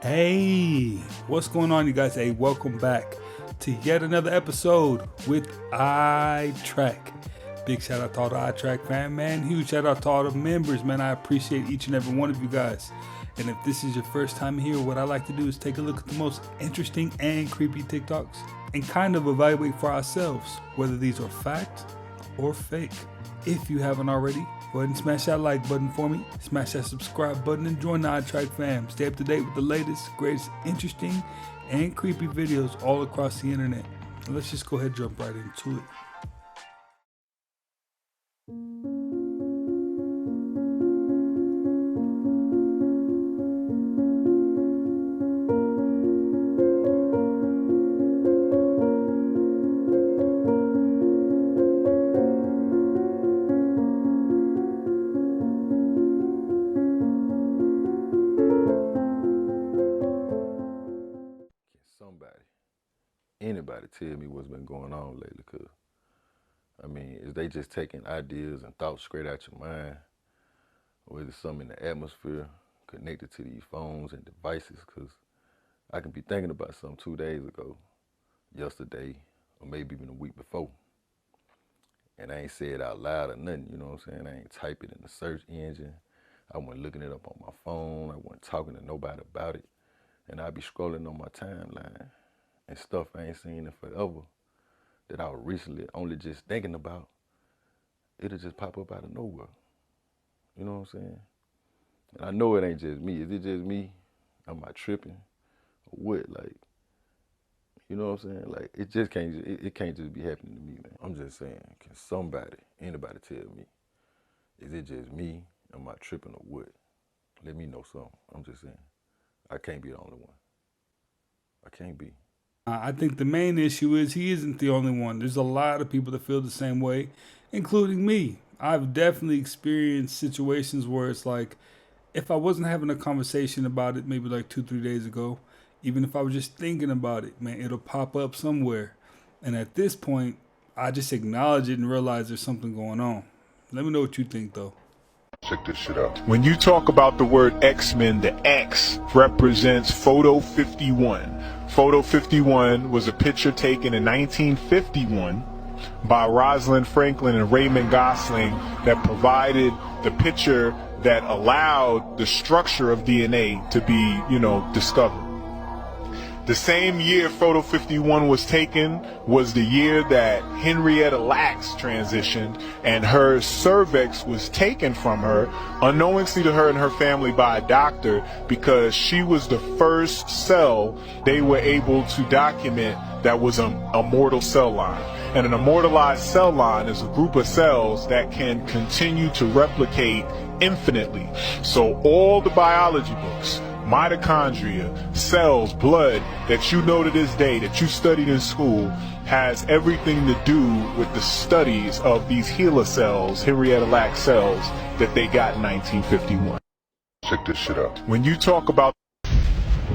Hey, what's going on, you guys? Hey, welcome back to yet another episode with iTrack. Big shout out to all the iTrack fam, man. Huge shout out to all the members, man. I appreciate each and every one of you guys. And if this is your first time here, what I like to do is take a look at the most interesting and creepy TikToks and kind of evaluate for ourselves whether these are fact or fake. If you haven't already, go ahead and smash that like button for me. Smash that subscribe button and join the iTrack fam. Stay up to date with the latest, greatest, interesting, and creepy videos all across the internet. Let's just go ahead and jump right into it. Anybody tell me what's been going on lately, cause I mean, is they just taking ideas and thoughts straight out your mind, or is it something in the atmosphere connected to these phones and devices? Cause I can be thinking about something 2 days ago, yesterday, or maybe even a week before, and I ain't say it out loud or nothing, you know what I'm saying? I ain't type it in the search engine, I wasn't looking it up on my phone, I wasn't talking to nobody about it, and I be scrolling on my timeline and stuff I ain't seen in forever that I was recently only just thinking about, it'll just pop up out of nowhere. You know what I'm saying? And I know it ain't just me. Is it just me? Am I tripping? Or what? Like, you know what I'm saying? Like, it just can't, it can't just be happening to me, man. I'm just saying, can somebody, anybody tell me, is it just me? Am I tripping or what? Let me know something. I'm just saying, I can't be the only one. I can't be. I think the main issue is he isn't the only one. There's a lot of people that feel the same way, including me. I've definitely experienced situations where it's like, if I wasn't having a conversation about it maybe like 2-3 days ago, even if I was just thinking about it, man, it'll pop up somewhere. And at this point, I just acknowledge it and realize there's something going on. Let me know what you think, though. Check this shit out. When you talk about the word X-Men, the X represents Photo 51. Photo 51 was a picture taken in 1951 by Rosalind Franklin and Raymond Gosling that provided the picture that allowed the structure of DNA to be, discovered. The same year Photo 51 was taken was the year that Henrietta Lacks transitioned, and her cervix was taken from her, unknowingly to her and her family, by a doctor, because she was the first cell they were able to document that was an immortal cell line. And an immortalized cell line is a group of cells that can continue to replicate infinitely. So all the biology books, mitochondria, cells, blood that you know to this day, that you studied in school, has everything to do with the studies of these HeLa cells, Henrietta Lacks cells, that they got in 1951. Check this shit out. When you talk about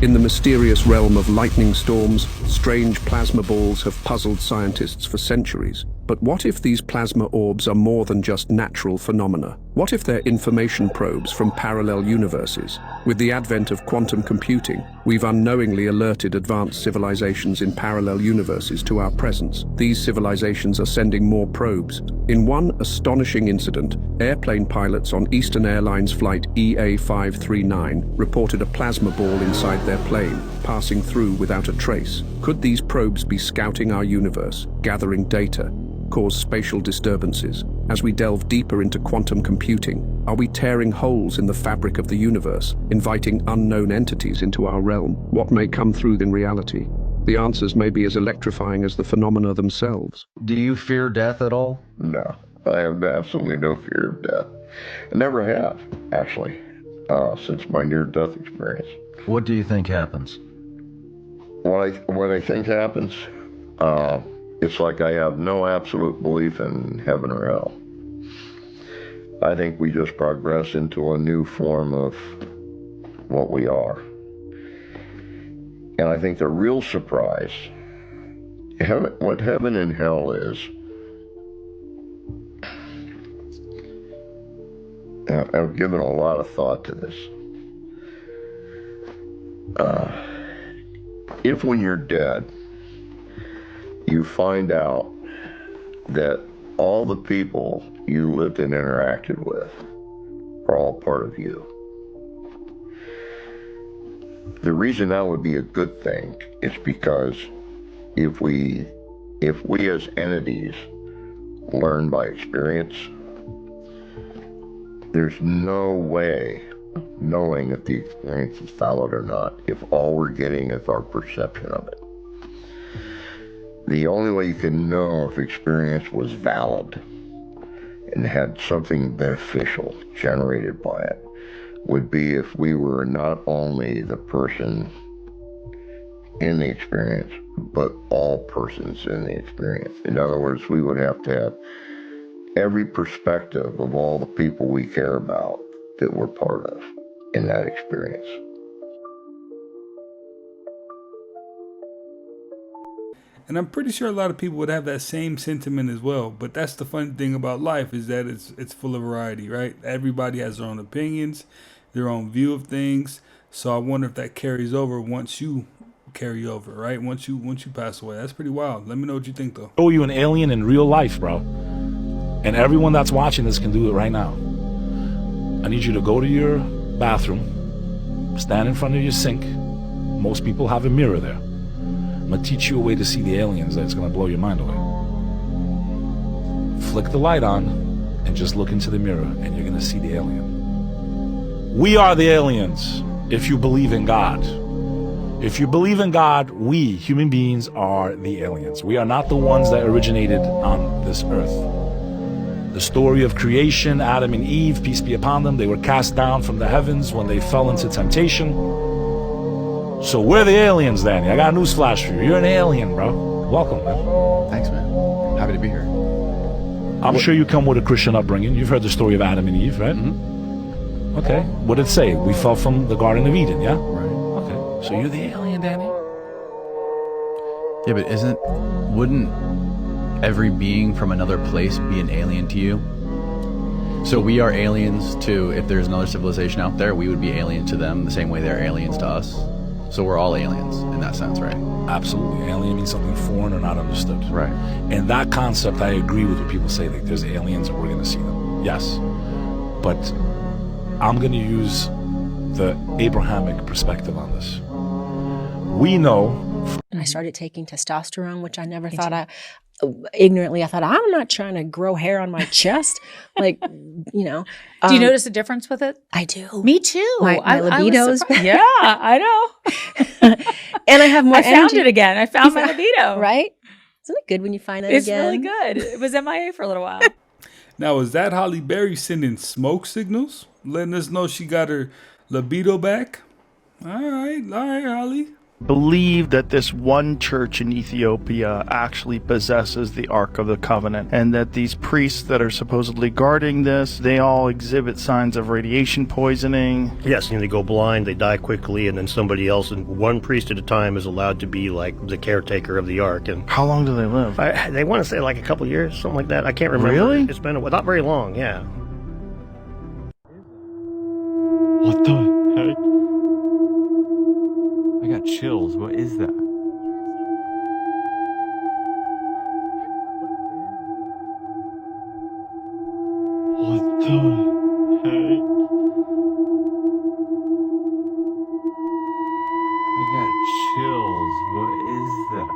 In the mysterious realm of lightning storms, strange plasma balls have puzzled scientists for centuries. But what if these plasma orbs are more than just natural phenomena? What if they're information probes from parallel universes? With the advent of quantum computing, we've unknowingly alerted advanced civilizations in parallel universes to our presence. These civilizations are sending more probes. In one astonishing incident, airplane pilots on Eastern Airlines flight EA539 reported a plasma ball inside their plane, passing through without a trace. Could these probes be scouting our universe, gathering data, cause spatial disturbances? As we delve deeper into quantum computing, are we tearing holes in the fabric of the universe, inviting unknown entities into our realm? What may come through in reality? The answers may be as electrifying as the phenomena themselves. Do you fear death at all? No, I have absolutely no fear of death. I never have, actually, since my near-death experience. What do you think happens? What I think happens, it's like I have no absolute belief in heaven or hell. I think we just progress into a new form of what we are. And I think the real surprise, what heaven and hell is, I've given a lot of thought to this. If when you're dead, you find out that all the people you lived and interacted with are all part of you. The reason that would be a good thing is because if we as entities learn by experience, there's no way knowing if the experience is valid or not if all we're getting is our perception of it. The only way you can know if experience was valid and had something beneficial generated by it would be if we were not only the person in the experience, but all persons in the experience. In other words, we would have to have every perspective of all the people we care about that we're part of in that experience. And I'm pretty sure a lot of people would have that same sentiment as well. But that's the funny thing about life, is that it's full of variety, right? Everybody has their own opinions, their own view of things. So I wonder if that carries over once you carry over, right? Once you pass away. That's pretty wild. Let me know what you think, though. Show you an alien in real life, bro. And everyone that's watching this can do it right now. I need you to go to your bathroom, stand in front of your sink. Most people have a mirror there. I'm gonna teach you a way to see the aliens that's gonna blow your mind away. Flick the light on and just look into the mirror and you're gonna see the alien. We are the aliens if you believe in God. If you believe in God, we, human beings, are the aliens. We are not the ones that originated on this earth. The story of creation, Adam and Eve, peace be upon them, they were cast down from the heavens when they fell into temptation. So we're the aliens, Danny. I got a newsflash for you. You're an alien, bro. Welcome, man. Thanks, man. Happy to be here. I'm sure you come with a Christian upbringing. You've heard the story of Adam and Eve, right? Mm-hmm. Okay. What did it say? We fell from the Garden of Eden, yeah? Right. Okay. So you're the alien, Danny. Yeah, but wouldn't every being from another place be an alien to you? So we are aliens to, if there's another civilization out there, we would be alien to them the same way they're aliens to us. So we're all aliens in that sense, right? Absolutely. Alien means something foreign or not understood. Right. And that concept, I agree with when people say that there's aliens and we're going to see them. Yes. But I'm going to use the Abrahamic perspective on this. We know. And I started taking testosterone, which I never thought ignorantly, I thought, I'm not trying to grow hair on my chest. Like, you know. Do you notice a difference with it? I do. Me too. My libido's back. Yeah, I know. And I have more energy. I found it again. I found my libido. Right? Isn't it good when you find it it's again? It's really good. It was MIA for a little while. Now, is that Holly Berry sending smoke signals? Letting us know she got her libido back? All right, Holly. Believe that this one church in Ethiopia actually possesses the Ark of the Covenant, and that these priests that are supposedly guarding this, they all exhibit signs of radiation poisoning. Yes, and they go blind, they die quickly, and then somebody else, and one priest at a time is allowed to be like the caretaker of the Ark. And how long do they live? They want to say like a couple years, something like that. I can't remember. Really? It's been not very long, yeah. What the heck? I got chills. What is that? What the heck? I got chills. What is that?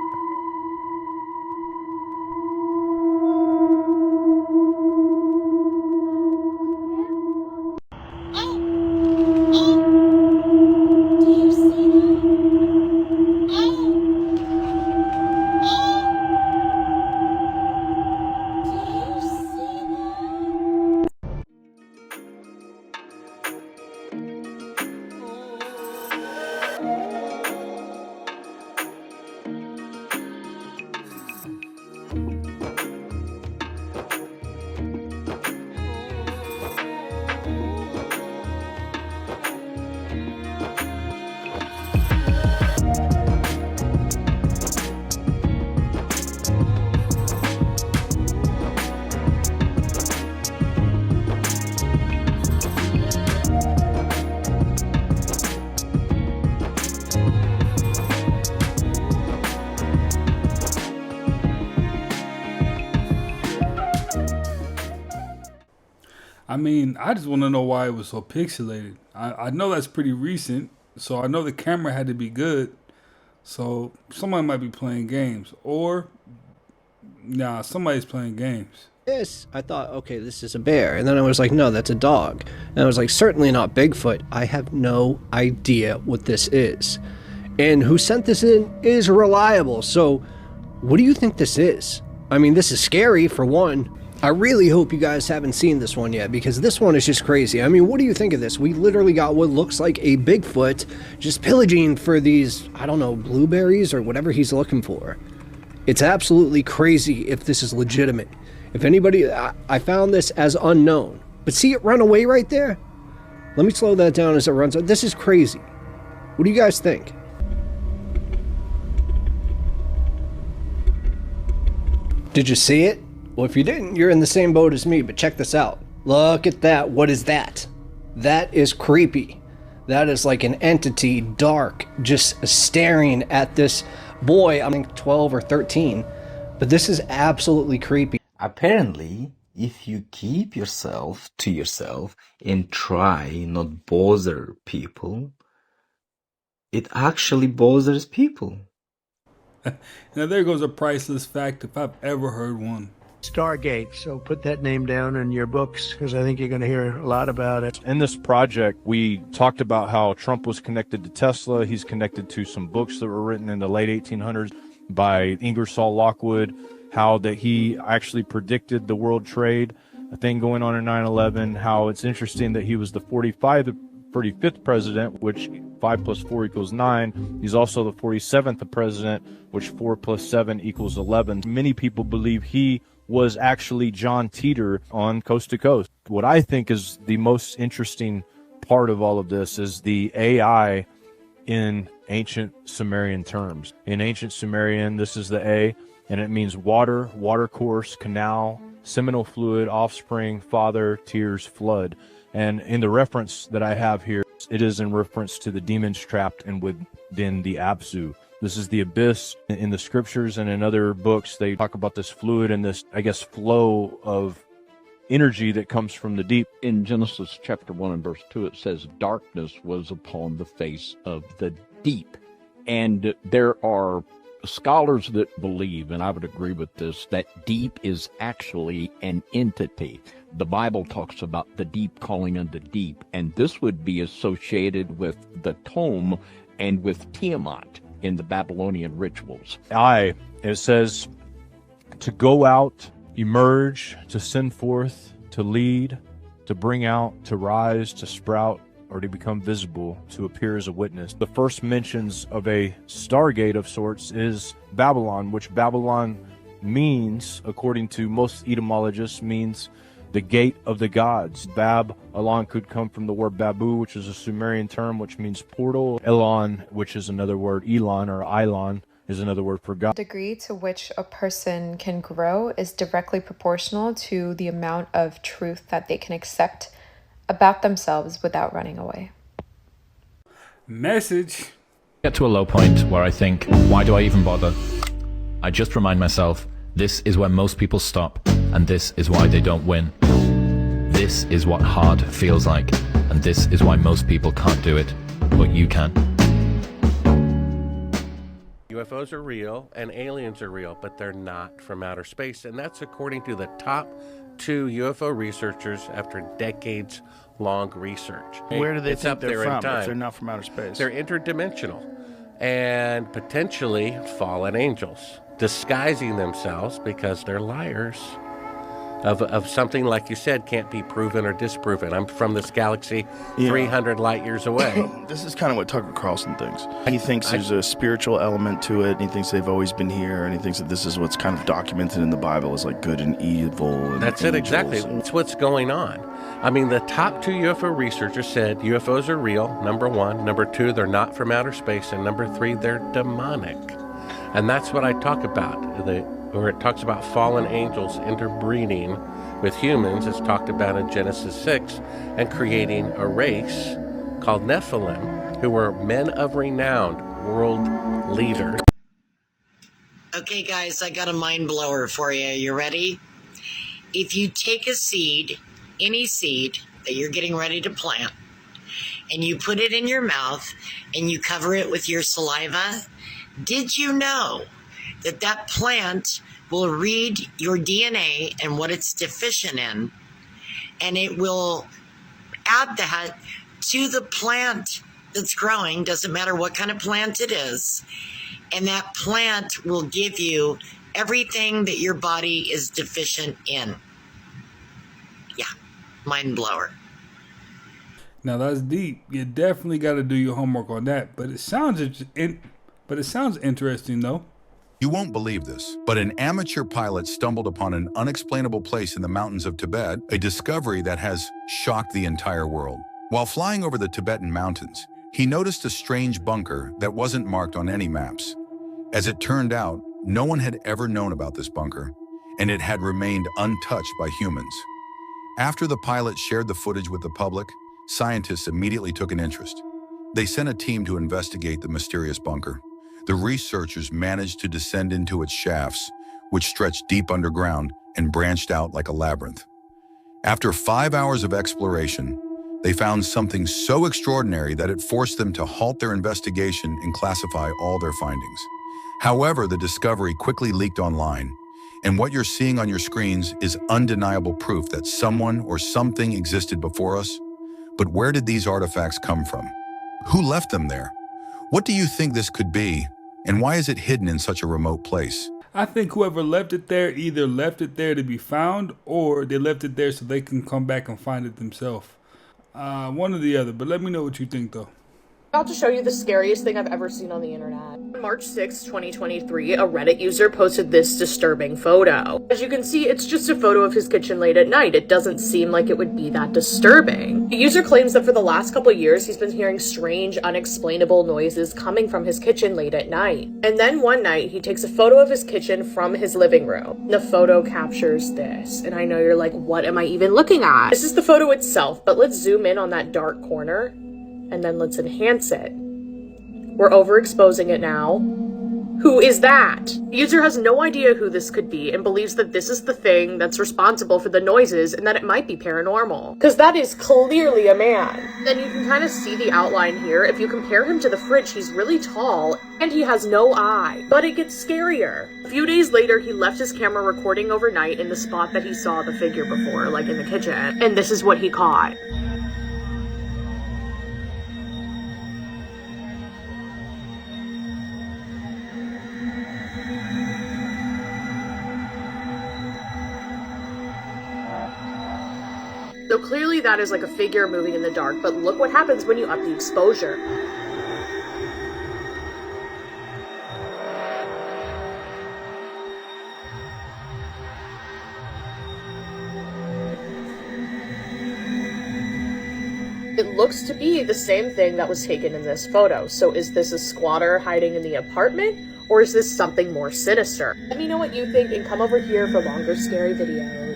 I mean, I just want to know why it was so pixelated. I know that's pretty recent, so I know the camera had to be good. So somebody might be playing games, or nah, somebody's playing games. This, I thought, okay, this is a bear. And then I was like, no, that's a dog. And I was like, certainly not Bigfoot. I have no idea what this is. And who sent this in is reliable. So what do you think this is? I mean, this is scary for one. I really hope you guys haven't seen this one yet, because this one is just crazy. I mean, what do you think of this? We literally got what looks like a Bigfoot just pillaging for these, I don't know, blueberries or whatever he's looking for. It's absolutely crazy if this is legitimate. If anybody, I found this as unknown. But see it run away right there? Let me slow that down as it runs. This is crazy. What do you guys think? Did you see it? Well, if you didn't, you're in the same boat as me, but check this out. Look at that. What is that? That is creepy. That is like an entity, dark, just staring at this boy, I think 12 or 13. But this is absolutely creepy. Apparently, if you keep yourself to yourself and try not bother people, it actually bothers people. Now there goes a priceless fact if I've ever heard one. Stargate, so put that name down in your books, because I think you're going to hear a lot about it. In this project, we talked about how Trump was connected to Tesla. He's connected to some books that were written in the late 1800s by Ingersoll Lockwood, how that he actually predicted the world trade, a thing going on in 9/11, how it's interesting that he was the 45th president, which 5 plus 4 equals 9. He's also the 47th president, which 4 plus 7 equals 11. Many people believe he was actually John Teeter on Coast to Coast. What I think is the most interesting part of all of this is the AI in ancient Sumerian terms. In ancient Sumerian, this is the A, and it means water, watercourse, canal, seminal fluid, offspring, father, tears, flood. And in the reference that I have here, it is in reference to the demons trapped and within the Abzu. This is the abyss. In the scriptures and in other books, they talk about this fluid and this, I guess, flow of energy that comes from the deep. In Genesis chapter 1 and verse 2, it says, darkness was upon the face of the deep. And there are scholars that believe, and I would agree with this, that deep is actually an entity. The Bible talks about the deep calling unto deep, and this would be associated with the Tome and with Tiamat in the Babylonian rituals. It says to go out, emerge, to send forth, to lead, to bring out, to rise, to sprout, or to become visible, to appear as a witness. The first mentions of a Stargate of sorts is Babylon, which Babylon means, according to most etymologists, means the gate of the gods. Bab-Elon could come from the word Babu, which is a Sumerian term, which means portal. Elon, which is another word, Elon or Ilon, is another word for God. The degree to which a person can grow is directly proportional to the amount of truth that they can accept about themselves without running away. Message. Get to a low point where I think, why do I even bother? I just remind myself, this is where most people stop, and this is why they don't win. This is what hard feels like, and this is why most people can't do it, but you can. UFOs are real and aliens are real, but they're not from outer space, and that's according to the top 2 UFO researchers after decades-long research. Where do they It's think up they're there in from time. if they're not from outer space? They're interdimensional and potentially fallen angels, disguising themselves because they're liars of something, like you said, can't be proven or disproven. I'm from this galaxy 300 light years away. This is kind of what Tucker Carlson thinks. He thinks there's a spiritual element to it, and he thinks they've always been here, and he thinks that this is what's kind of documented in the Bible as like good and evil. And That's it, angels. exactly. That's what's going on. I mean, the top 2 UFO researchers said UFOs are real, number 1. Number 2, they're not from outer space. And number 3, they're demonic. And that's what I talk about, where it talks about fallen angels interbreeding with humans. It's talked about in Genesis 6, and creating a race called Nephilim, who were men of renown, world leaders. Okay, guys, I got a mind blower for you. You ready? If you take a seed any seed that you're getting ready to plant, and you put it in your mouth and you cover it with your saliva, did you know that that plant will read your DNA and what it's deficient in, and it will add that to the plant that's growing, doesn't matter what kind of plant it is, and that plant will give you everything that your body is deficient in. Yeah, mind blower. Now that's deep. You definitely got to do your homework on that. But it sounds interesting though. You won't believe this, but an amateur pilot stumbled upon an unexplainable place in the mountains of Tibet, a discovery that has shocked the entire world. While flying over the Tibetan mountains, he noticed a strange bunker that wasn't marked on any maps. As it turned out, no one had ever known about this bunker, and it had remained untouched by humans. After the pilot shared the footage with the public, scientists immediately took an interest. They sent a team to investigate the mysterious bunker. The researchers managed to descend into its shafts, which stretched deep underground and branched out like a labyrinth. After 5 hours of exploration, they found something so extraordinary that it forced them to halt their investigation and classify all their findings. However, the discovery quickly leaked online, and what you're seeing on your screens is undeniable proof that someone or something existed before us. But where did these artifacts come from? Who left them there? What do you think this could be, and why is it hidden in such a remote place? I think whoever left it there either left it there to be found, or they left it there so they can come back and find it themselves. One or the other, but let me know what you think though. About to show you the scariest thing I've ever seen on the internet. On March 6, 2023, a Reddit user posted this disturbing photo. As you can see, it's just a photo of his kitchen late at night. It doesn't seem like it would be that disturbing. The user claims that for the last couple years, he's been hearing strange, unexplainable noises coming from his kitchen late at night. And then one night, he takes a photo of his kitchen from his living room. The photo captures this, and I know you're like, what am I even looking at? This is the photo itself, but let's zoom in on that dark corner. And then let's enhance it. We're overexposing it now. Who is that? The user has no idea who this could be and believes that this is the thing that's responsible for the noises and that it might be paranormal. Because that is clearly a man. Then you can kind of see the outline here. If you compare him to the fridge, he's really tall and he has no eye. But it gets scarier. A few days later, he left his camera recording overnight in the spot that he saw the figure before, like in the kitchen. And this is what he caught. So clearly that is like a figure moving in the dark, but look what happens when you up the exposure. It looks to be the same thing that was taken in this photo. So is this a squatter hiding in the apartment, or is this something more sinister? Let me know what you think and come over here for longer scary videos.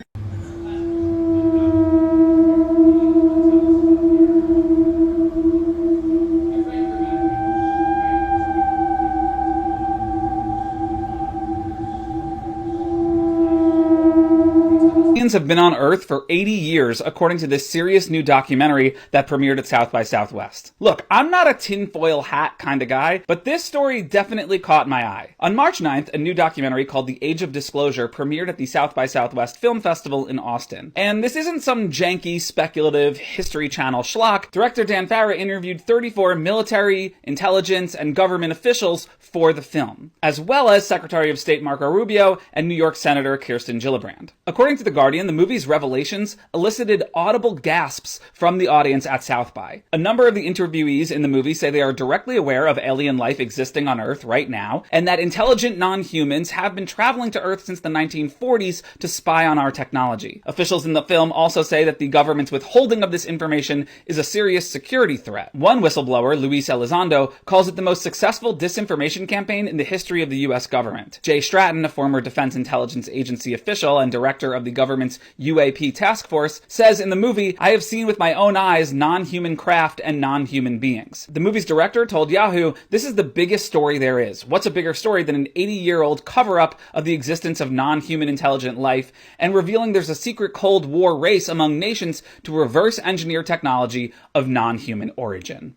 Have been on Earth for 80 years, according to this serious new documentary that premiered at South by Southwest. Look, I'm not a tinfoil hat kind of guy, but this story definitely caught my eye. On March 9th, a new documentary called The Age of Disclosure premiered at the South by Southwest Film Festival in Austin. And this isn't some janky, speculative History Channel schlock. Director Dan Farah interviewed 34 military, intelligence, and government officials for the film, as well as Secretary of State Marco Rubio and New York Senator Kirsten Gillibrand. According to The Guardian, the movie's revelations elicited audible gasps from the audience at South by. A number of the interviewees in the movie say they are directly aware of alien life existing on Earth right now, and that intelligent non-humans have been traveling to Earth since the 1940s to spy on our technology. Officials in the film also say that the government's withholding of this information is a serious security threat. One whistleblower, Luis Elizondo, calls it the most successful disinformation campaign in the history of the U.S. government. Jay Stratton, a former Defense Intelligence Agency official and director of the government Department's UAP task force, says in the movie, "I have seen with my own eyes non-human craft and non-human beings." The movie's director told Yahoo, "This is the biggest story there is. What's a bigger story than an 80-year-old cover-up of the existence of non-human intelligent life and revealing there's a secret Cold War race among nations to reverse engineer technology of non-human origin."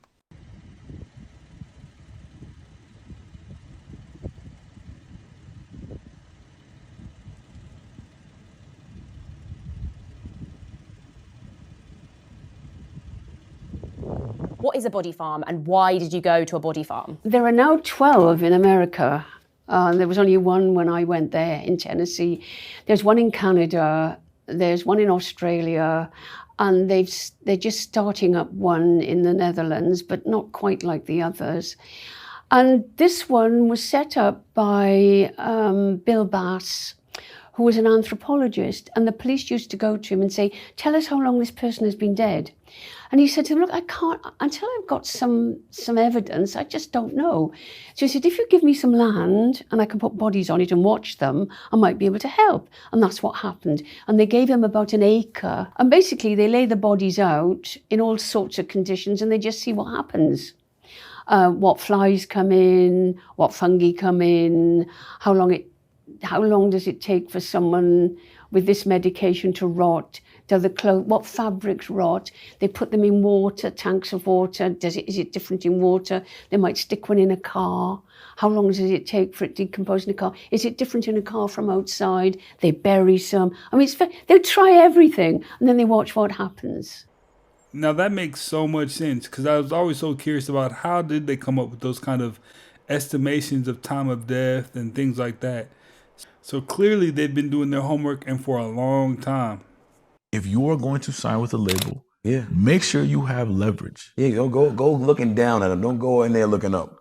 What is a body farm and why did you go to a body farm? There are now 12 in America. There was only one when I went there in Tennessee. There's one in Canada, there's one in Australia, and they're just starting up one in the Netherlands, but not quite like the others. And this one was set up by Bill Bass, who was an anthropologist, and the police used to go to him and say, "Tell us how long this person has been dead." And he said to them, "Look, I can't, until I've got some evidence, I just don't know." So he said, "If you give me some land and I can put bodies on it and watch them, I might be able to help." And that's what happened. And they gave him about an acre. And basically they lay the bodies out in all sorts of conditions and they just see what happens. What flies come in, what fungi come in, how long does it take for someone with this medication to rot? What fabrics rot? They put them in water, tanks of water. Is it different in water? They might stick one in a car. How long does it take for it to decompose in a car? Is it different in a car from outside? They bury some. I mean, they try everything and then they watch what happens. Now that makes so much sense because I was always so curious about how did they come up with those kind of estimations of time of death and things like that. So clearly they've been doing their homework and for a long time. If you are going to sign with a label, make sure you have leverage. Yeah, don't go looking down at them. Don't go in there looking up.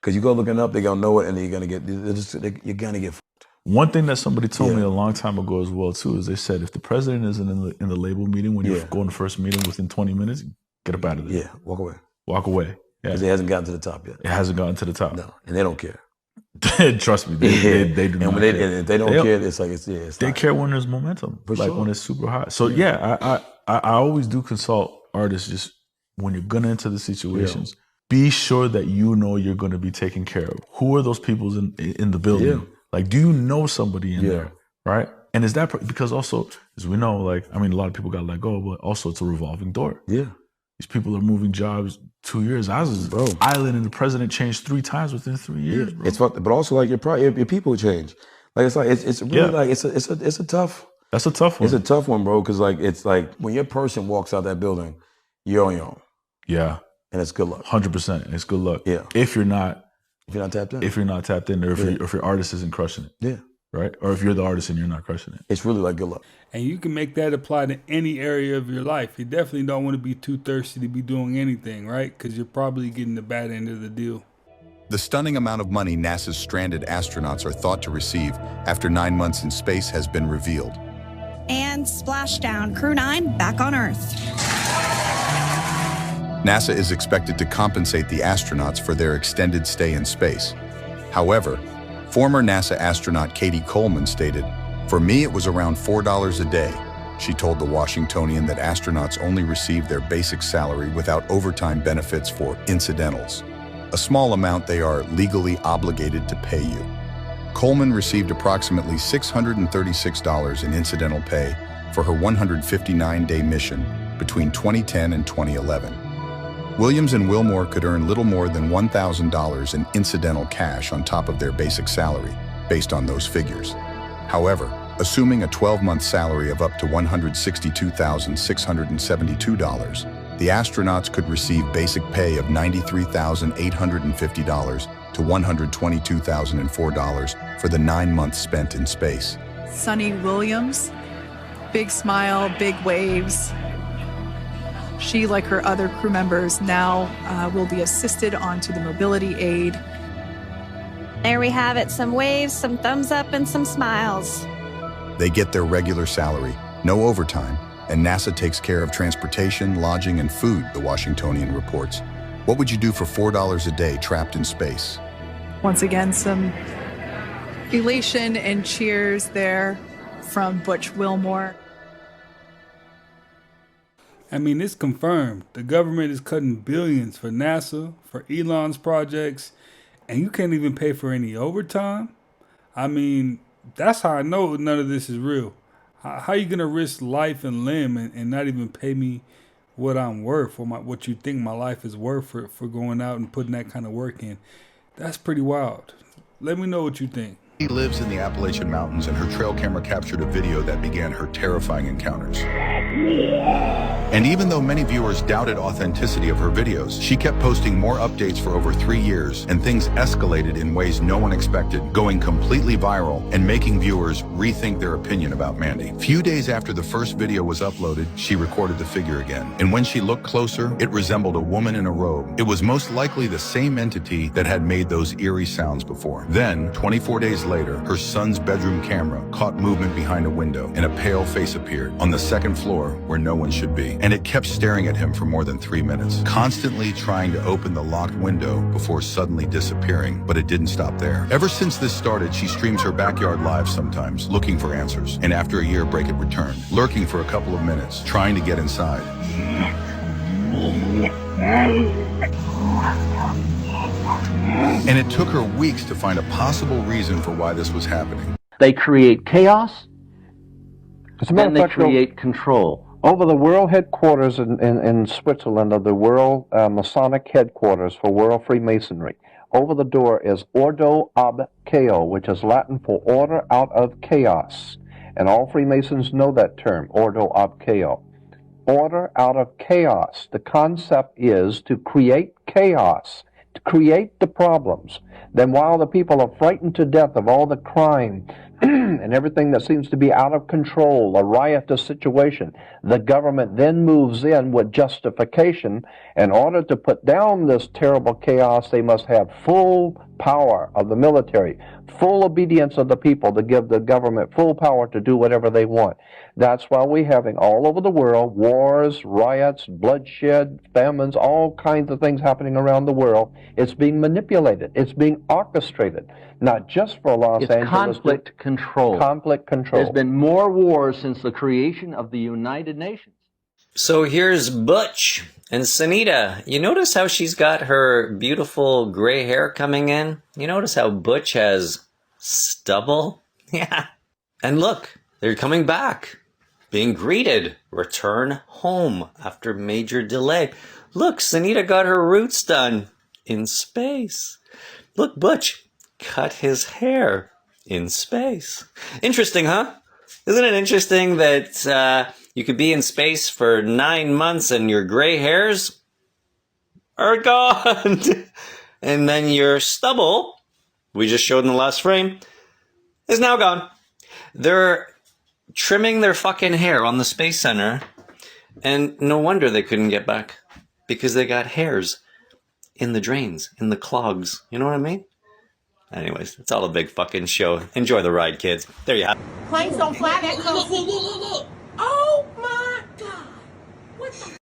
Because you go looking up, they're going to know it and you're going to get fucked. One thing that somebody told me a long time ago as well, too, is they said if the president isn't in the label meeting, when you go in the first meeting within 20 minutes, get up out of there. Yeah, walk away. Walk away. Because it hasn't gotten to the top yet. It hasn't gotten to the top. No, and they don't care. Trust me, they do not care. And if they don't care, it's like they care when there's momentum, when it's super hot. So I always do consult artists just when you're gonna enter the situations. Yeah. Be sure that you know you're gonna be taken care of. Who are those people in the building? Yeah. Like, do you know somebody in there, right? And is that because also, as we know, like a lot of people got let go, but also it's a revolving door. Yeah. These people are moving jobs 2 years. I was island and the president changed 3 times within 3 years. Bro. It's but also like your people change. Like it's really like it's a tough. That's a tough one. It's a tough one, bro. Because it's like when your person walks out that building, you're on your own. Yeah, and it's good luck. 100%. It's good luck. Yeah. If you're not tapped in. If you're not tapped in, or if your artist isn't crushing it. Yeah. Right? Or if you're the artist and you're not crushing it. It's really like good luck. And you can make that apply to any area of your life. You definitely don't want to be too thirsty to be doing anything, right? Because you're probably getting the bad end of the deal. The stunning amount of money NASA's stranded astronauts are thought to receive after 9 months in space has been revealed. And splashdown, Crew 9 back on Earth. NASA is expected to compensate the astronauts for their extended stay in space. However, former NASA astronaut Katie Coleman stated, "For me, it was around $4 a day." She told the Washingtonian that astronauts only receive their basic salary without overtime benefits for incidentals, a small amount they are legally obligated to pay you. Coleman received approximately $636 in incidental pay for her 159-day mission between 2010 and 2011. Williams and Wilmore could earn little more than $1,000 in incidental cash on top of their basic salary, based on those figures. However, assuming a 12-month salary of up to $162,672, the astronauts could receive basic pay of $93,850 to $122,004 for the 9 months spent in space. Sunny Williams, big smile, big waves. She, like her other crew members, now will be assisted onto the mobility aid. There we have it, some waves, some thumbs up, and some smiles. They get their regular salary, no overtime, and NASA takes care of transportation, lodging, and food, the Washingtonian reports. What would you do for $4 a day trapped in space? Once again, some elation and cheers there from Butch Wilmore. I mean, it's confirmed. The government is cutting billions for NASA, for Elon's projects, and you can't even pay for any overtime? I mean, that's how I know none of this is real. How you going to risk life and limb and not even pay me what I'm worth or what you think my life is worth for going out and putting that kind of work in? That's pretty wild. Let me know what you think. She lives in the Appalachian Mountains, and her trail camera captured a video that began her terrifying encounters. And even though many viewers doubted authenticity of her videos, she kept posting more updates for over 3 years, and things escalated in ways no one expected, going completely viral and making viewers rethink their opinion about Mandy. Few days after the first video was uploaded, she recorded the figure again. And when she looked closer, it resembled a woman in a robe. It was most likely the same entity that had made those eerie sounds before. Then, 24 days later, her son's bedroom camera caught movement behind a window, and a pale face appeared on the second floor where no one should be. And it kept staring at him for more than 3 minutes, constantly trying to open the locked window before suddenly disappearing. But it didn't stop there. Ever since this started, she streams her backyard live sometimes, looking for answers. And after a year break, it returned, lurking for a couple of minutes, trying to get inside. And it took her weeks to find a possible reason for why this was happening. They create chaos, and they create control. Over the world headquarters in Switzerland of the World Masonic Headquarters for World Freemasonry, over the door is Ordo ab Chaos, which is Latin for order out of chaos. And all Freemasons know that term, Ordo ab Chaos. Order out of chaos. The concept is to create chaos, to create the problems. Then while the people are frightened to death of all the crime and everything that seems to be out of control, a riotous situation, the government then moves in with justification. In order to put down this terrible chaos, they must have full power of the military, full obedience of the people to give the government full power to do whatever they want. That's why we're having all over the world wars, riots, bloodshed, famines, all kinds of things happening around the world. It's being manipulated. It's being orchestrated, not just for Los Angeles. Conflict control. Conflict control. There's been more wars since the creation of the United Nations. So here's Butch and Sunita. You notice how she's got her beautiful gray hair coming in? You notice how Butch has stubble? Yeah. And look, they're coming back, being greeted. Return home after major delay. Look, Sunita got her roots done in space. Look, Butch cut his hair in space. Interesting, huh? Isn't it interesting that you could be in space for 9 months and your gray hairs are gone? And then your stubble, we just showed in the last frame, is now gone. They're trimming their fucking hair on the Space Center, and no wonder they couldn't get back, because they got hairs in the drains, in the clogs. You know what I mean? Anyways, it's all a big fucking show. Enjoy the ride, kids. There you have it. Planes don't fly that close. Look. Oh my God. What the?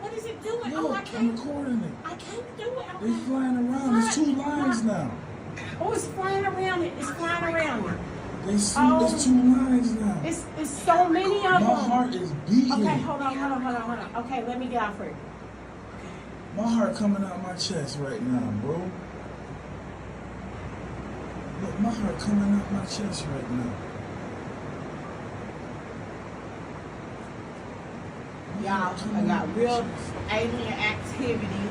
What is it doing? Look, I can't. I'm recording it. I can't do it. They flying around. There's 2 lines now. Oh, it's flying around it. It's flying around it. There's 2 lines now. It's so many of them. My heart is beating. Okay, hold on. Okay, let me get out for it. My heart coming out my chest right now, bro. Look, my heart coming out my chest right now. Y'all, I got real alien activity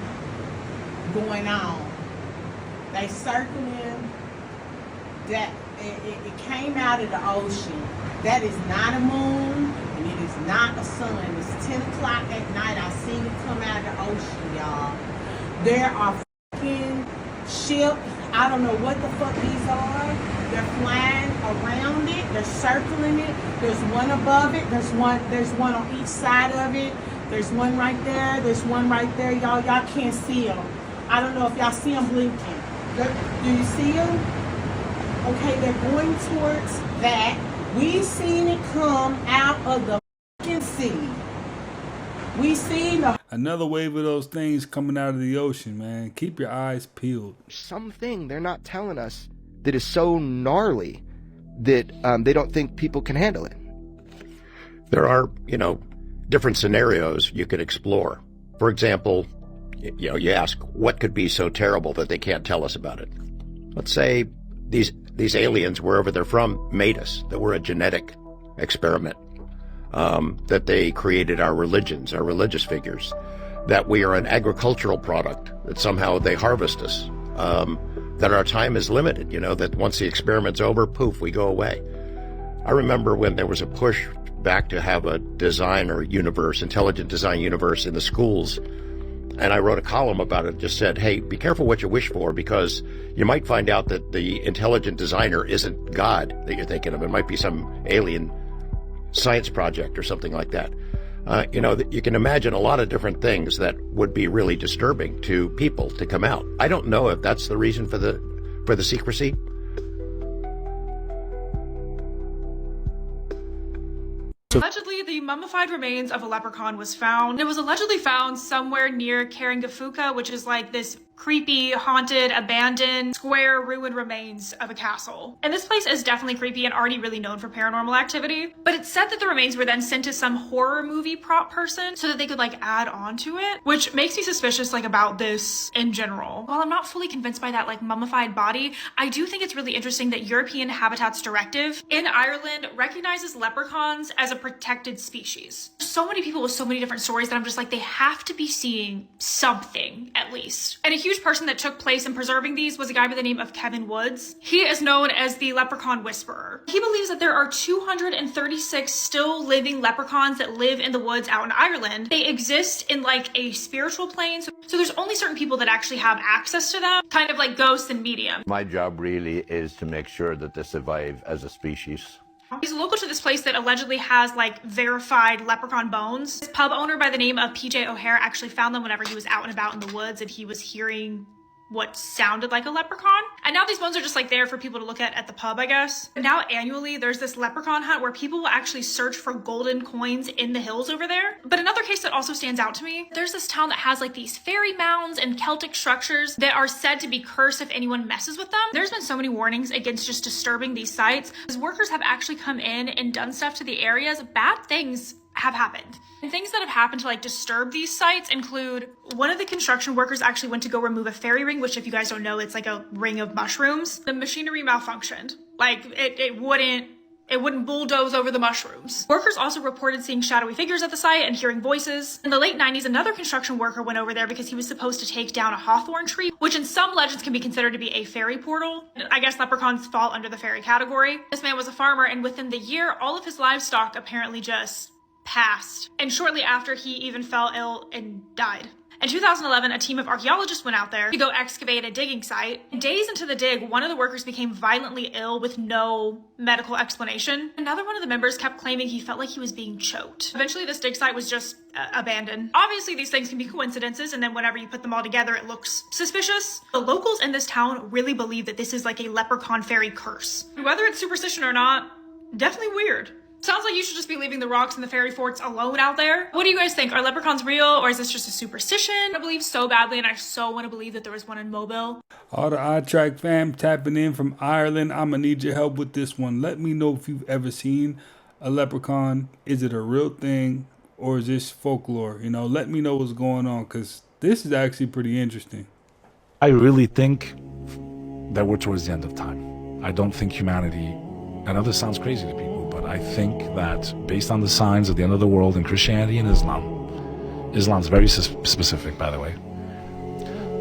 going on. They circling that it came out of the ocean. That is not a moon, and it is not a sun. It's 10 o'clock at night. I seen it come out of the ocean, y'all. There are fucking ships. I don't know what the fuck these are. They're flying around it. They're circling it. There's one above it. There's one on each side of it. There's one right there. There's one right there. Y'all can't see them. I don't know if y'all see them blinking. Do you see them? Okay, they're going towards that. We seen it come out of the fucking sea. We seen the... Another wave of those things coming out of the ocean, man. Keep your eyes peeled. Something they're not telling us that is so gnarly that they don't think people can handle it. There are, different scenarios you could explore. For example, you ask, what could be so terrible that they can't tell us about it? Let's say these aliens, wherever they're from, made us, that we're a genetic experiment, that they created our religions, our religious figures, that we are an agricultural product, that somehow they harvest us, that our time is limited, that once the experiment's over, poof, we go away. I remember when there was a push back to have a designer universe, intelligent design universe in the schools, and I wrote a column about it, just said, hey, be careful what you wish for, because you might find out that the intelligent designer isn't God that you're thinking of. It might be some alien science project or something like that. You can imagine a lot of different things that would be really disturbing to people to come out. I don't know if that's the reason for the secrecy. Allegedly, the mummified remains of a leprechaun was found. It was allegedly found somewhere near Karangafuka, which is like this creepy, haunted, abandoned, square, ruined remains of a castle. And this place is definitely creepy and already really known for paranormal activity. But it's said that the remains were then sent to some horror movie prop person so that they could add on to it, which makes me suspicious about this in general. While I'm not fully convinced by that mummified body, I do think it's really interesting that European Habitats Directive in Ireland recognizes leprechauns as a protected species. So many people with so many different stories that I'm just they have to be seeing something at least. And a huge person that took place in preserving these was a guy by the name of Kevin Woods. He is known as the Leprechaun Whisperer. He believes that there are 236 still living leprechauns that live in the woods out in Ireland. They exist in a spiritual plane. So there's only certain people that actually have access to them, kind of like ghosts and mediums. My job really is to make sure that they survive as a species. He's local to this place that allegedly has verified leprechaun bones. This pub owner by the name of PJ O'Hare actually found them whenever he was out and about in the woods and he was hearing what sounded like a leprechaun. And now these bones are just there for people to look at the pub, I guess. And now annually there's this leprechaun hunt where people will actually search for golden coins in the hills over there. But another case that also stands out to me, there's this town that has these fairy mounds and Celtic structures that are said to be cursed if anyone messes with them. There's been so many warnings against just disturbing these sites because workers have actually come in and done stuff to the areas. Bad things have happened. And things that have happened to disturb these sites include one of the construction workers actually went to go remove a fairy ring, which if you guys don't know, it's a ring of mushrooms. The machinery malfunctioned. It wouldn't bulldoze over the mushrooms. Workers also reported seeing shadowy figures at the site and hearing voices. In the late 90s, another construction worker went over there because he was supposed to take down a hawthorn tree, which in some legends can be considered to be a fairy portal. I guess leprechauns fall under the fairy category. This man was a farmer, and within the year, all of his livestock apparently just passed. And shortly after, he even fell ill and died. In 2011, a team of archaeologists went out there to go excavate a digging site. Days into the dig, one of the workers became violently ill with no medical explanation. Another one of the members kept claiming he felt like he was being choked. Eventually, this dig site was just abandoned. Obviously, these things can be coincidences, and then whenever you put them all together, it looks suspicious. The locals in this town really believe that this is a leprechaun fairy curse. Whether it's superstition or not, definitely weird. Sounds like you should just be leaving the rocks and the fairy forts alone out there. What do you guys think? Are leprechauns real, or is this just a superstition? I believe so badly, and I so want to believe that there was one in Mobile. All the iTrack fam tapping in from Ireland. I'm going to need your help with this one. Let me know if you've ever seen a leprechaun. Is it a real thing, or is this folklore? Let me know what's going on, because this is actually pretty interesting. I really think that we're towards the end of time. I don't think humanity, I know this sounds crazy to people, but I think that based on the signs of the end of the world in Christianity and Islam's very specific, by the way.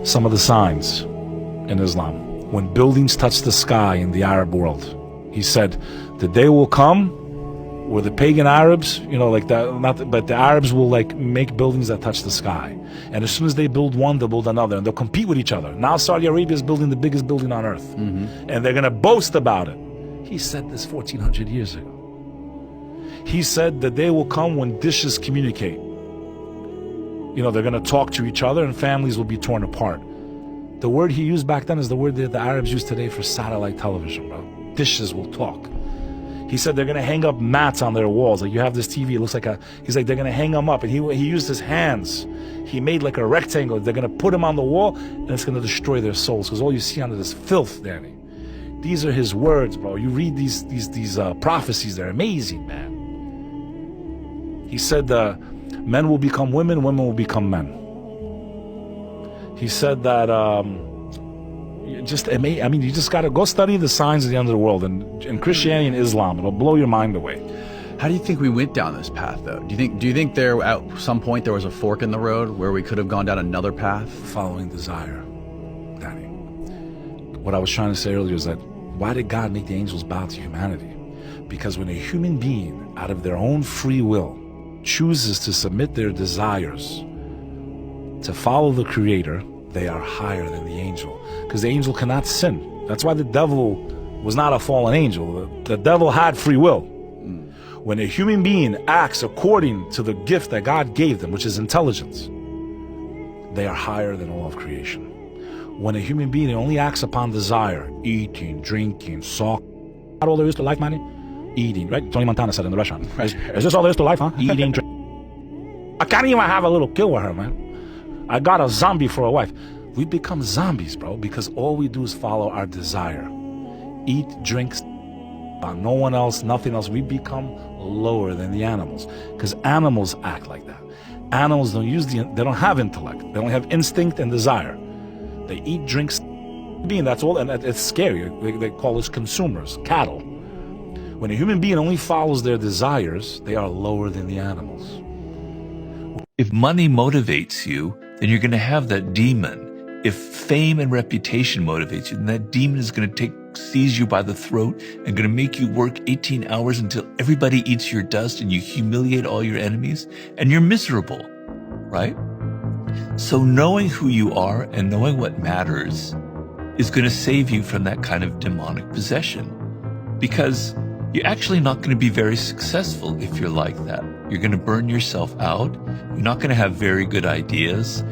Some of the signs in Islam, when buildings touch the sky in the Arab world, he said, the day will come where the pagan Arabs, but the Arabs will make buildings that touch the sky. And as soon as they build one, they'll build another, and they'll compete with each other. Now Saudi Arabia is building the biggest building on earth, and they're going to boast about it. He said this 1,400 years ago. He said the day will come when dishes communicate. They're going to talk to each other and families will be torn apart. The word he used back then is the word that the Arabs use today for satellite television, bro. Dishes will talk. He said they're going to hang up mats on their walls. You have this TV, it looks like he's like, they're going to hang them up. And he used his hands. He made a rectangle. They're going to put them on the wall and it's going to destroy their souls because all you see on it is filth, Danny. These are his words, bro. You read these prophecies, they're amazing, man. He said men will become women, women will become men. He said that you just got to go study the signs of the end of the world and Christianity and Islam. It'll blow your mind away. How do you think we went down this path, though? Do you think there at some point there was a fork in the road where we could have gone down another path? Following desire, Danny. What I was trying to say earlier is that why did God make the angels bow to humanity? Because when a human being, out of their own free will, chooses to submit their desires to follow the Creator, they are higher than the angel. Because the angel cannot sin. That's why the devil was not a fallen angel. The devil had free will. When a human being acts according to the gift that God gave them, which is intelligence, they are higher than all of creation. When a human being only acts upon desire, eating, drinking, soccer, not all there is to life, man. Eating, right? Tony Montana said in the restaurant. Is this all there is to life, huh? Eating, drinking. I can't even have a little kill with her, man. I got a zombie for a wife. We become zombies, bro, because all we do is follow our desire. Eat, drink, no one else, nothing else. We become lower than the animals because animals act like that. Animals they don't have intellect. They only have instinct and desire. They eat, drink, that's all, and it's scary. They call us consumers, cattle. When a human being only follows their desires, they are lower than the animals. If money motivates you, then you're going to have that demon. If fame and reputation motivates you, then that demon is going to seize you by the throat and going to make you work 18 hours until everybody eats your dust and you humiliate all your enemies and you're miserable, right? So knowing who you are and knowing what matters is going to save you from that kind of demonic possession, because you're actually not going to be very successful if you're like that. You're going to burn yourself out. You're not going to have very good ideas.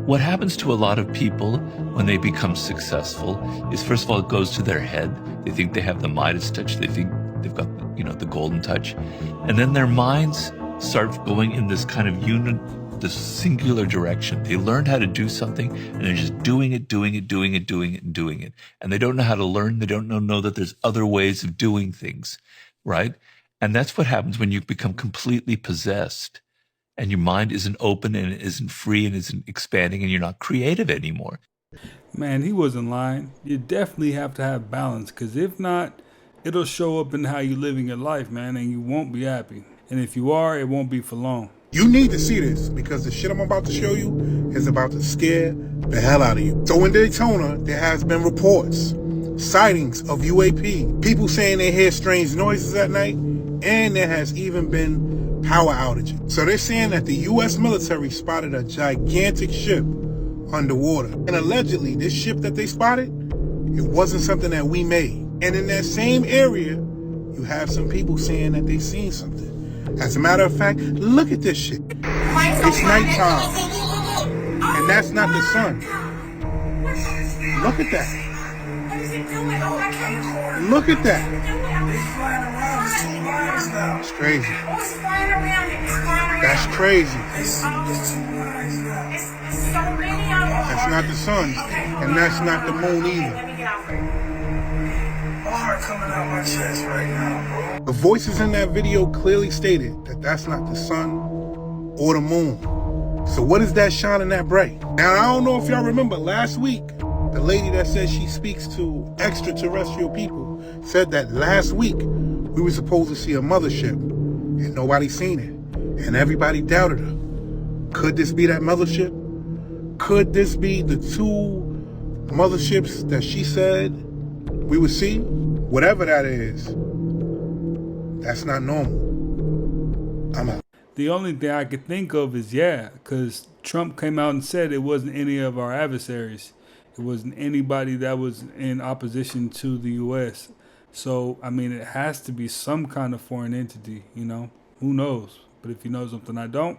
What happens to a lot of people when they become successful is, first of all, it goes to their head. They think they have the Midas touch. They think they've got, the golden touch. And then their minds start going in this kind of this singular direction. They learned how to do something and they're just doing it. And they don't know how to learn. They don't know that there's other ways of doing things, right? And that's what happens when you become completely possessed. And your mind isn't open and it isn't free and isn't expanding and you're not creative anymore. Man, he wasn't lying. You definitely have to have balance, because if not, it'll show up in how you're living your life, man, and you won't be happy. And if you are, it won't be for long. You need to see this, because the shit I'm about to show you is about to scare the hell out of you. So in Daytona, there has been reports, sightings of UAP, people saying they hear strange noises at night, and there has even been power outages. So they're saying that the U.S. military spotted a gigantic ship underwater. And allegedly, this ship that they spotted, it wasn't something that we made. And in that same area, you have some people saying that they've seen something. As a matter of fact, look at this shit. It's nighttime. And that's not the sun. Look at that. Look at that. It's crazy. That's crazy. That's not the sun, and that's not the moon either. My heart coming out my chest right now, bro. The voices in that video clearly stated that that's not the sun or the moon. So what is that shining that bright? Now, I don't know if y'all remember last week, the lady that says she speaks to extraterrestrial people said that last week we were supposed to see a mothership and nobody seen it. And everybody doubted her. Could this be that mothership? Could this be the two motherships that she said we would see? Whatever that is, that's not normal. I'm out. The only thing I could think of is, because Trump came out and said it wasn't any of our adversaries. It wasn't anybody that was in opposition to the U.S. So, it has to be some kind of foreign entity, Who knows? But if you know something I don't,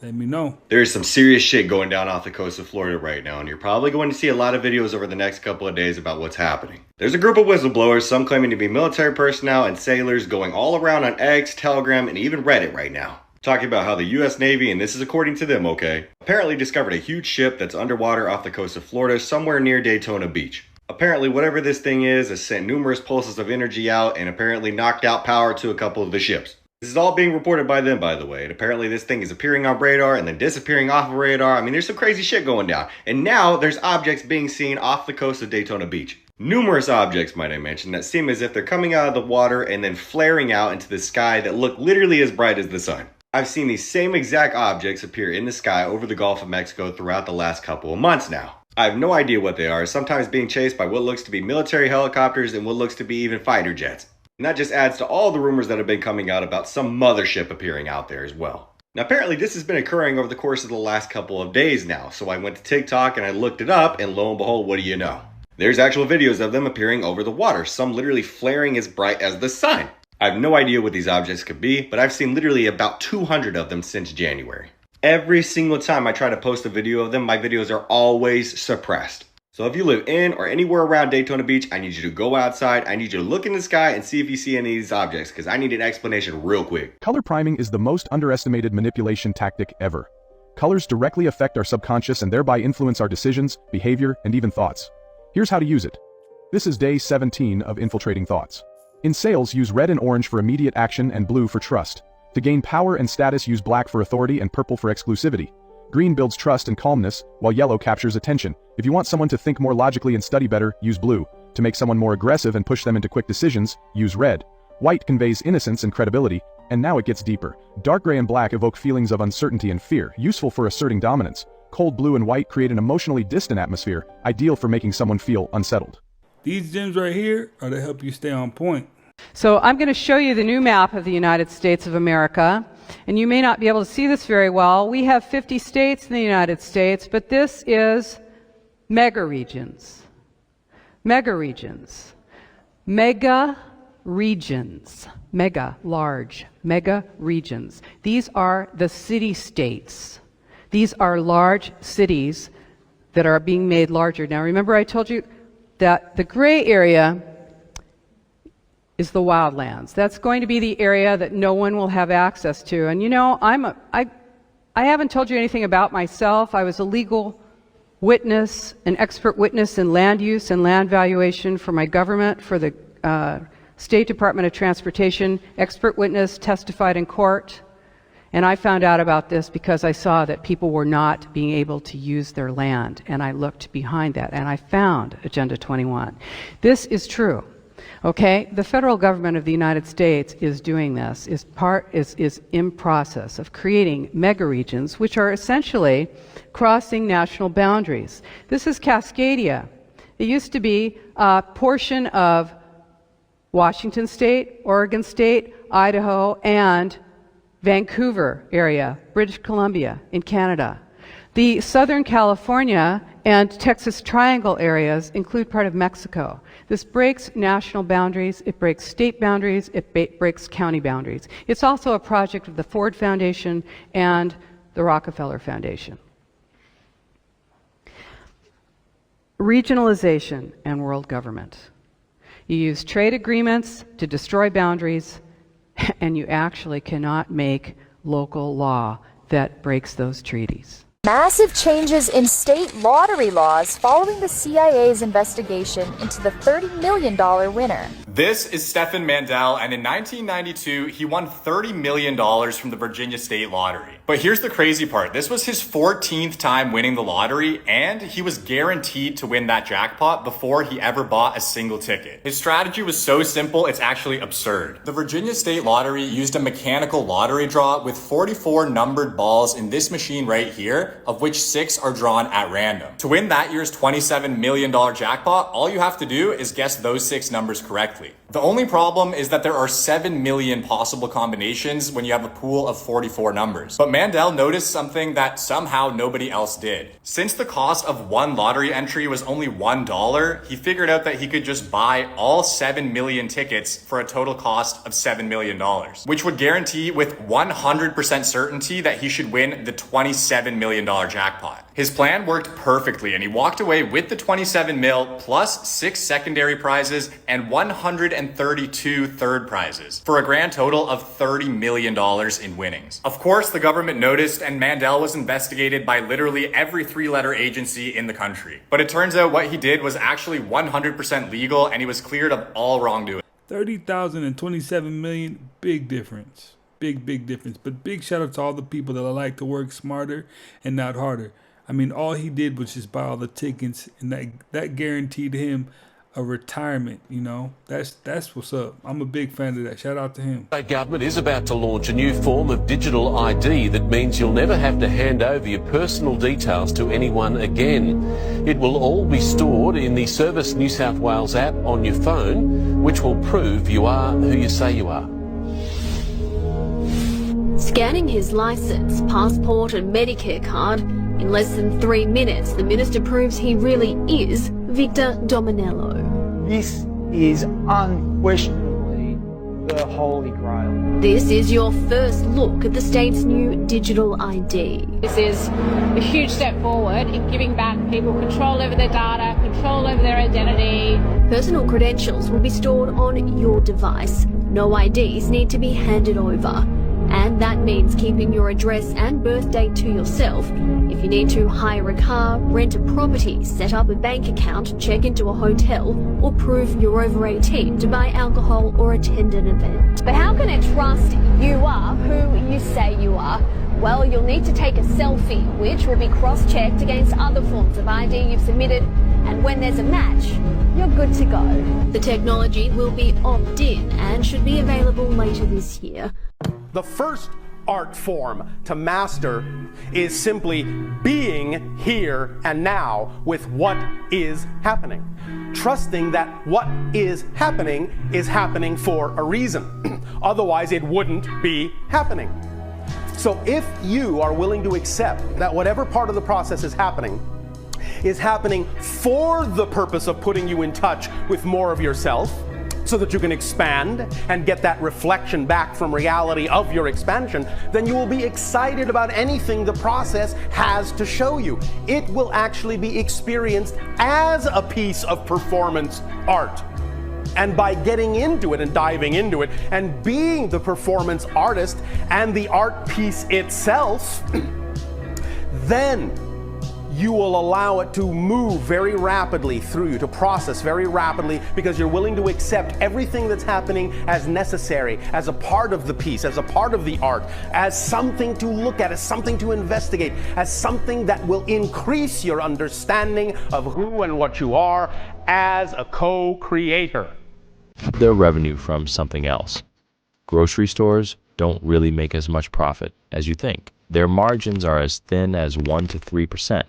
let me know. There's some serious shit going down off the coast of Florida right now, and you're probably going to see a lot of videos over the next couple of days about what's happening. There's a group of whistleblowers, some claiming to be military personnel and sailors, going all around on X, Telegram, and even Reddit right now, talking about how the U.S. Navy, and this is according to them, apparently discovered a huge ship that's underwater off the coast of Florida, somewhere near Daytona Beach. Apparently, whatever this thing is, has sent numerous pulses of energy out and apparently knocked out power to a couple of the ships. This is all being reported by them, by the way, and apparently this thing is appearing on radar and then disappearing off of radar. I mean, there's some crazy shit going down. And now there's objects being seen off the coast of Daytona Beach. Numerous objects, might I mention, that seem as if they're coming out of the water and then flaring out into the sky that look literally as bright as the sun. I've seen these same exact objects appear in the sky over the Gulf of Mexico throughout the last couple of months now. I have no idea what they are, sometimes being chased by what looks to be military helicopters and what looks to be even fighter jets. And that just adds to all the rumors that have been coming out about some mothership appearing out there as well. Now apparently this has been occurring over the course of the last couple of days now, so I went to TikTok and I looked it up, and lo and behold, what do you know? There's actual videos of them appearing over the water, some literally flaring as bright as the sun. I have no idea what these objects could be, but I've seen literally about 200 of them since January. Every single time I try to post a video of them, my videos are always suppressed. So if you live in or anywhere around Daytona Beach, I need you to go outside, I need you to look in the sky and see if you see any of these objects, because I need an explanation real quick. Color priming is the most underestimated manipulation tactic ever. Colors directly affect our subconscious and thereby influence our decisions, behavior, and even thoughts. Here's how to use it. This is day 17 of infiltrating thoughts. In sales, use red and orange for immediate action and blue for trust. To gain power and status, use black for authority and purple for exclusivity. Green builds trust and calmness, while yellow captures attention. If you want someone to think more logically and study better, use blue. To make someone more aggressive and push them into quick decisions, use red. White conveys innocence and credibility, and now it gets deeper. Dark gray and black evoke feelings of uncertainty and fear, useful for asserting dominance. Cold blue and white create an emotionally distant atmosphere, ideal for making someone feel unsettled. These gems right here are to help you stay on point. So I'm going to show you the new map of the United States of America, and you may not be able to see this very well. We have 50 states in the United States, but this is mega regions. Mega regions. Mega regions. Mega, large. Mega regions. These are the city-states. These are large cities that are being made larger. Now remember I told you that the gray area is the wildlands. That's going to be the area that no one will have access to. And you know, I haven't told you anything about myself. I was a legal witness, an expert witness in land use and land valuation for my government, for the State Department of Transportation. Expert witness, testified in court. And I found out about this because I saw that people were not being able to use their land. And I looked behind that and I found Agenda 21. This is true. Okay, the federal government of the United States is doing this, is in process of creating mega regions, which are essentially crossing national boundaries. This is Cascadia. It used to be a portion of Washington State, Oregon State, Idaho, and Vancouver area, British Columbia in Canada. The Southern California and Texas Triangle areas include part of Mexico. This breaks national boundaries, it breaks state boundaries, it breaks county boundaries. It's also a project of the Ford Foundation and the Rockefeller Foundation. Regionalization and world government. You use trade agreements to destroy boundaries, and you actually cannot make local law that breaks those treaties. Massive changes in state lottery laws following the CIA's investigation into the $30 million winner. This is Stephen Mandel, and in 1992, he won $30 million from the Virginia State Lottery. But here's the crazy part. This was his 14th time winning the lottery, and he was guaranteed to win that jackpot before he ever bought a single ticket. His strategy was so simple, it's actually absurd. The Virginia State Lottery used a mechanical lottery draw with 44 numbered balls in this machine right here, of which 6 are drawn at random. To win that year's $27 million jackpot, all you have to do is guess those 6 numbers correctly. The only problem is that there are 7 million possible combinations when you have a pool of 44 numbers. But Mandel noticed something that somehow nobody else did. Since the cost of one lottery entry was only $1, he figured out that he could just buy all 7 million tickets for a total cost of $7 million, which would guarantee with 100% certainty that he should win the $27 million jackpot. His plan worked perfectly, and he walked away with the 27 mil plus 6 secondary prizes and 132 third prizes for a grand total of $30 million in winnings. Of course, the government noticed, and Mandel was investigated by literally every 3-letter agency in the country. But it turns out what he did was actually 100% legal, and he was cleared of all wrongdoing. 30,000 and 27 million, big difference. Big difference. But big shout out to all the people that like to work smarter and not harder. I mean, all he did was just buy all the tickets, and that guaranteed him a retirement. You know, that's what's up. I'm a big fan of that. Shout out to him. The government is about to launch a new form of digital ID that means you'll never have to hand over your personal details to anyone again. It will all be stored in the Service New South Wales app on your phone, which will prove you are who you say you are. Scanning his licence, passport and Medicare card, in less than 3 minutes, the minister proves he really is Victor Dominello. This is unquestionably the Holy Grail. This is your first look at the state's new digital ID. This is a huge step forward in giving back people control over their data, control over their identity. Personal credentials will be stored on your device. No IDs need to be handed over. And that means keeping your address and birth date to yourself. If you need to hire a car, rent a property, set up a bank account, check into a hotel, or prove you're over 18 to buy alcohol or attend an event. But how can it trust you are who you say you are? Well, you'll need to take a selfie, which will be cross-checked against other forms of ID you've submitted, and when there's a match, you're good to go. The technology will be opt-in and should be available later this year. The first art form to master is simply being here and now with what is happening. Trusting that what is happening for a reason. Otherwise, it wouldn't be happening. So if you are willing to accept that whatever part of the process is happening for the purpose of putting you in touch with more of yourself, so that you can expand and get that reflection back from reality of your expansion, then you will be excited about anything the process has to show you. It will actually be experienced as a piece of performance art. And by getting into it and diving into it and being the performance artist and the art piece itself, then you will allow it to move very rapidly through you, to process very rapidly, because you're willing to accept everything that's happening as necessary, as a part of the piece, as a part of the art, as something to look at, as something to investigate, as something that will increase your understanding of who and what you are as a co-creator. Their revenue from something else. Grocery stores don't really make as much profit as you think. Their margins are as thin as 1 to 3%.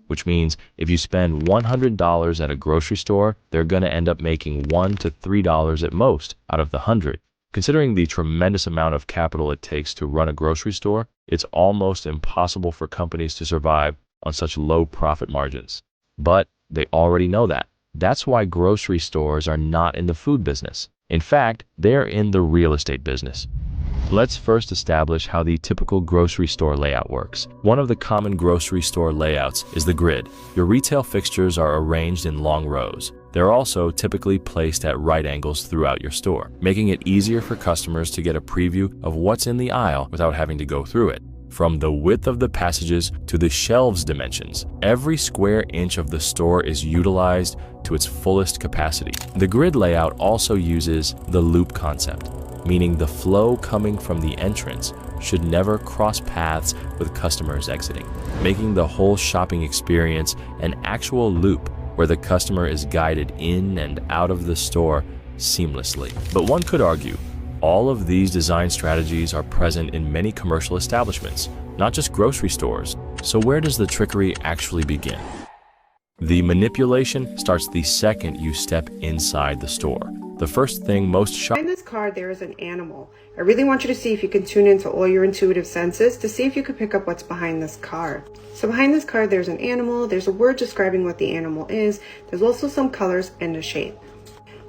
Which means if you spend $100 at a grocery store, they're going to end up making $1 to $3 at most out of the 100. Considering the tremendous amount of capital it takes to run a grocery store, it's almost impossible for companies to survive on such low profit margins. But they already know that. That's why grocery stores are not in the food business. In fact, they're in the real estate business. Let's first establish how the typical grocery store layout works. One of the common grocery store layouts is the grid. Your retail fixtures are arranged in long rows. They're also typically placed at right angles throughout your store, making it easier for customers to get a preview of what's in the aisle without having to go through it. From the width of the passages to the shelves dimensions, every square inch of the store is utilized to its fullest capacity. The grid layout also uses the loop concept, meaning the flow coming from the entrance should never cross paths with customers exiting, making the whole shopping experience an actual loop where the customer is guided in and out of the store seamlessly. But one could argue, all of these design strategies are present in many commercial establishments, not just grocery stores. So where does the trickery actually begin? The manipulation starts the second you step inside the store. The first thing most behind this card there is an animal. I really want you to see if you can tune into all your intuitive senses to see if you could pick up what's behind this card. So behind this card there's an animal, there's a word describing what the animal is, there's also some colors and a shape.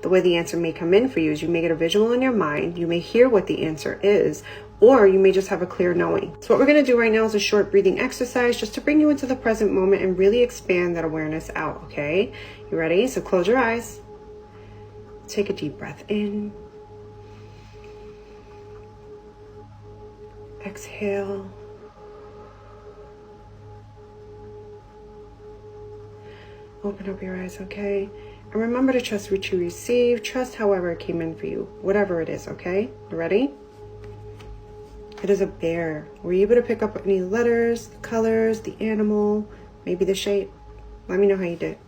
The way the answer may come in for you is you may get a visual in your mind, you may hear what the answer is, or you may just have a clear knowing. So what we're going to do right now is a short breathing exercise just to bring you into the present moment and really expand that awareness out, okay? You ready? So close your eyes. Take a deep breath in. Exhale. Open up your eyes, okay? And remember to trust what you receive. Trust however it came in for you, whatever it is, okay? You ready? It is a bear. Were you able to pick up any letters, the colors, the animal, maybe the shape? Let me know how you did.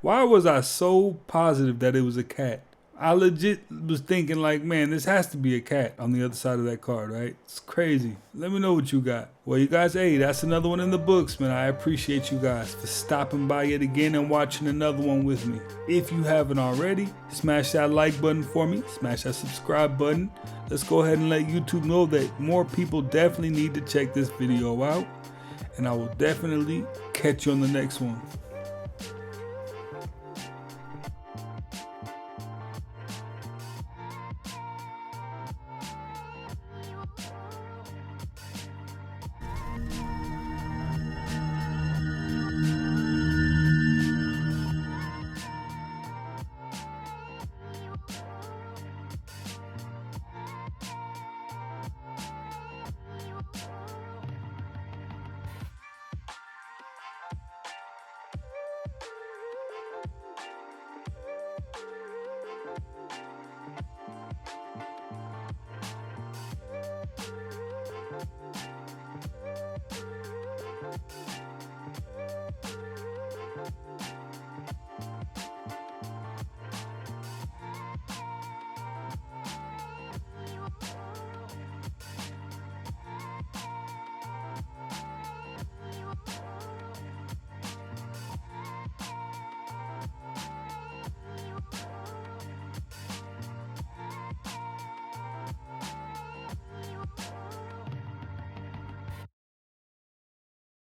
Why was I so positive that it was a cat? I legit was thinking like, man, this has to be a cat on the other side of that card, right? It's crazy. Let me know what you got. Well, you guys, hey, that's another one in the books, man. I appreciate you guys for stopping by yet again and watching another one with me. If you haven't already, smash that like button for me. Smash that subscribe button. Let's go ahead and let YouTube know that more people definitely need to check this video out. And I will definitely catch you on the next one.